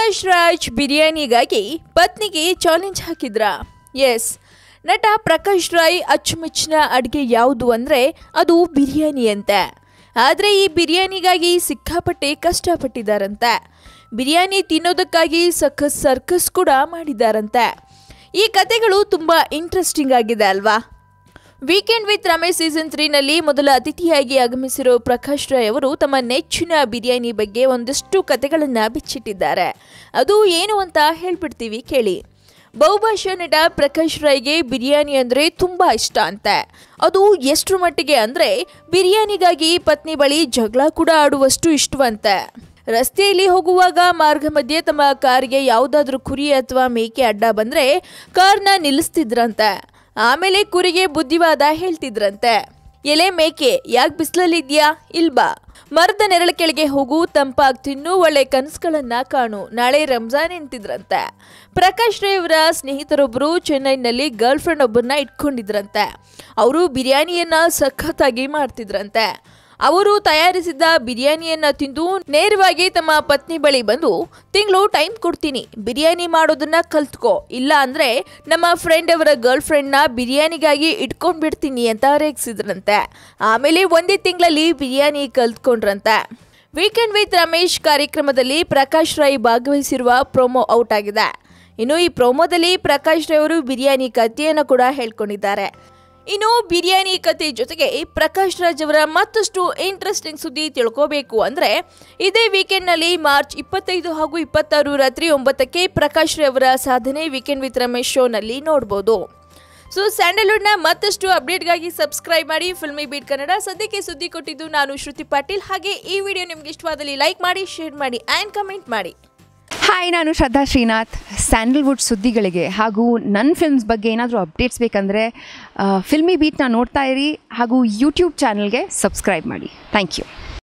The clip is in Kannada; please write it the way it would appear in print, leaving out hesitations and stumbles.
ಪ್ರಕಾಶ್ ರಾಜ್ ಬಿರಿಯಾನಿಗಾಗಿ ಪತ್ನಿಗೆ ಚಾಲೆಂಜ್ ಹಾಕಿದ್ರ? ಎಸ್, ನಟ ಪ್ರಕಾಶ್ ರಾಯ್ ಅಚ್ಚುಮೆಚ್ಚಿನ ಅಡುಗೆ ಯಾವುದು ಅಂದರೆ ಅದು ಬಿರಿಯಾನಿ ಅಂತೆ. ಆದರೆ ಈ ಬಿರಿಯಾನಿಗಾಗಿ ಸಿಕ್ಕಾಪಟ್ಟೆ ಕಷ್ಟಪಟ್ಟಿದ್ದಾರಂತೆ. ಬಿರಿಯಾನಿ ತಿನ್ನೋದಕ್ಕಾಗಿ ಸಖತ್ ಸರ್ಕಸ್ ಕೂಡ ಮಾಡಿದ್ದಾರಂತೆ. ಈ ಕಥೆಗಳು ತುಂಬ ಇಂಟ್ರೆಸ್ಟಿಂಗ್ ಆಗಿದೆ ಅಲ್ವಾ? ವೀಕೆಂಡ್ ವಿತ್ ರಮೇಶ್ ಸೀಸನ್ 3ನಲ್ಲಿ ಮೊದಲ ಅತಿಥಿಯಾಗಿ ಆಗಮಿಸಿರೋ ಪ್ರಕಾಶ್ ರಾಯ್ ಅವರು ತಮ್ಮ ನೆಚ್ಚಿನ ಬಿರಿಯಾನಿ ಬಗ್ಗೆ ಒಂದಷ್ಟು ಕಥೆಗಳನ್ನು ಬಿಚ್ಚಿಟ್ಟಿದ್ದಾರೆ. ಅದು ಏನು ಅಂತ ಹೇಳ್ಬಿಡ್ತೀವಿ ಕೇಳಿ. ಬಹುಭಾಷಾ ನಟ ಪ್ರಕಾಶ್ ರಾಯ್ಗೆ ಬಿರಿಯಾನಿ ಅಂದರೆ ತುಂಬ ಇಷ್ಟ ಅಂತೆ. ಅದು ಎಷ್ಟರ ಮಟ್ಟಿಗೆ ಅಂದರೆ ಬಿರಿಯಾನಿಗಾಗಿ ಪತ್ನಿ ಬಳಿ ಜಗಳ ಕೂಡ ಆಡುವಷ್ಟು ಇಷ್ಟವಂತೆ. ರಸ್ತೆಯಲ್ಲಿ ಹೋಗುವಾಗ ಮಾರ್ಗ ಮಧ್ಯೆ ತಮ್ಮ ಕಾರಿಗೆ ಯಾವುದಾದ್ರೂ ಕುರಿ ಅಥವಾ ಮೇಕೆ ಅಡ್ಡ ಬಂದರೆ ಕಾರ್ನ ನಿಲ್ಲಿಸ್ತಿದ್ರಂತೆ. ಆಮೇಲೆ ಕುರಿಗೆ ಬುದ್ಧಿವಾದ ಹೇಳ್ತಿದ್ರಂತೆ. ಎಲೆ ಮೇಕೆ, ಯಾಕೆ ಬಿಸಿಲಲ್ಲಿದ್ಯಾ? ಇಲ್ಬಾ, ಮರದ ನೆರಳ ಕೆಳಗೆ ಹೋಗು, ತಂಪಾಗಿ ತಿನ್ನು, ಒಳ್ಳೆ ಕನಸುಗಳನ್ನ ಕಾಣು, ನಾಳೆ ರಂಜಾನ್ ಎಂತಿದ್ರಂತೆ. ಪ್ರಕಾಶ್ ರಾಯ್ ಅವರ ಸ್ನೇಹಿತರೊಬ್ಬರು ಚೆನ್ನೈನಲ್ಲಿ ಗರ್ಲ್ ಫ್ರೆಂಡ್ ಒಬ್ಬರನ್ನ ಇಟ್ಕೊಂಡಿದ್ರಂತೆ. ಅವರು ಬಿರಿಯಾನಿಯನ್ನ ಸಖತ್ತಾಗಿ ಮಾಡ್ತಿದ್ರಂತೆ. ಅವರು ತಯಾರಿಸಿದ ಬಿರಿಯಾನಿಯನ್ನ ತಿಂದು ನೇರವಾಗಿ ತಮ್ಮ ಪತ್ನಿ ಬಳಿ ಬಂದು, ತಿಂಗಳು ಟೈಮ್ ಕೊಡ್ತೀನಿ, ಬಿರಿಯಾನಿ ಮಾಡೋದನ್ನ ಕಲ್ತ್ಕೋ, ಇಲ್ಲ ಅಂದ್ರೆ ನಮ್ಮ ಫ್ರೆಂಡ್ ಅವರ ಗರ್ಲ್ ಫ್ರೆಂಡ್ನ ಬಿರಿಯಾನಿಗಾಗಿ ಇಟ್ಕೊಂಡ್ ಬಿಡ್ತೀನಿ ಅಂತ ರೇಗಿಸಿದ್ರಂತೆ. ಆಮೇಲೆ ಒಂದೇ ತಿಂಗಳಲ್ಲಿ ಬಿರಿಯಾನಿ ಕಲ್ತ್ಕೊಂಡ್ರಂತೆ. ವೀಕೆಂಡ್ ವಿತ್ ರಮೇಶ್ ಕಾರ್ಯಕ್ರಮದಲ್ಲಿ ಪ್ರಕಾಶ್ ರಾಯ್ ಭಾಗವಹಿಸಿರುವ ಪ್ರೊಮೋ ಔಟ್ ಆಗಿದೆ. ಇನ್ನು ಈ ಪ್ರೊಮೋದಲ್ಲಿ ಪ್ರಕಾಶ್ ರಾಯ್ ಅವರು ಬಿರಿಯಾನಿ ಕಥೆಯನ್ನು ಕೂಡ ಹೇಳ್ಕೊಂಡಿದ್ದಾರೆ. ಇನ್ನು ಬಿರಿಯಾನಿ ಕತೆ ಜೊತೆಗೆ ಪ್ರಕಾಶ್ ರಾಜ್ ಅವರ ಮತ್ತಷ್ಟು ಇಂಟ್ರೆಸ್ಟಿಂಗ್ ಸುದ್ದಿ ತಿಳ್ಕೋಬೇಕು ಅಂದರೆ ಇದೇ ವೀಕೆಂಡ್ನಲ್ಲಿ ಮಾರ್ಚ್ 25 ಹಾಗೂ 26 ರಾತ್ರಿ 9ಕ್ಕೆ ಪ್ರಕಾಶ್ ರಾಯ್ ಅವರ ಸಾಧನೆ ವೀಕೆಂಡ್ ವಿತ್ ರಮೇಶ್ ಶೋನಲ್ಲಿ ನೋಡ್ಬೋದು. ಸೊ ಸ್ಯಾಂಡಲ್ವುಡ್ನ ಮತ್ತಷ್ಟು ಅಪ್ಡೇಟ್ಗಾಗಿ ಸಬ್ಸ್ಕ್ರೈಬ್ ಮಾಡಿ ಫಿಲ್ಮಿ ಬೀಟ್ ಕನ್ನಡ. ಸದ್ಯಕ್ಕೆ ಸುದ್ದಿ ಕೊಟ್ಟಿದ್ದು ನಾನು ಶ್ರುತಿ ಪಾಟೀಲ್. ಹಾಗೆ ಈ ವಿಡಿಯೋ ನಿಮ್ಗೆ ಇಷ್ಟವಾದಲ್ಲಿ ಲೈಕ್ ಮಾಡಿ, ಶೇರ್ ಮಾಡಿ ಆ್ಯಂಡ್ ಕಮೆಂಟ್ ಮಾಡಿ. ಹಾಯ್, ನಾನು ಶ್ರದ್ಧಾ ಶ್ರೀನಾಥ್. ಸ್ಯಾಂಡಲ್ವುಡ್ ಸುದ್ದಿಗಳಿಗೆ ಹಾಗೂ ನನ್ನ ಫಿಲ್ಮ್ಸ್ ಬಗ್ಗೆ ಏನಾದರೂ ಅಪ್ಡೇಟ್ಸ್ ಬೇಕಂದರೆ ಫಿಲ್ಮಿ ಬೀಟ್ನ ನೋಡ್ತಾ ಇರಿ ಹಾಗೂ ಯೂಟ್ಯೂಬ್ ಚಾನಲ್ಗೆ ಸಬ್ಸ್ಕ್ರೈಬ್ ಮಾಡಿ. Thank you.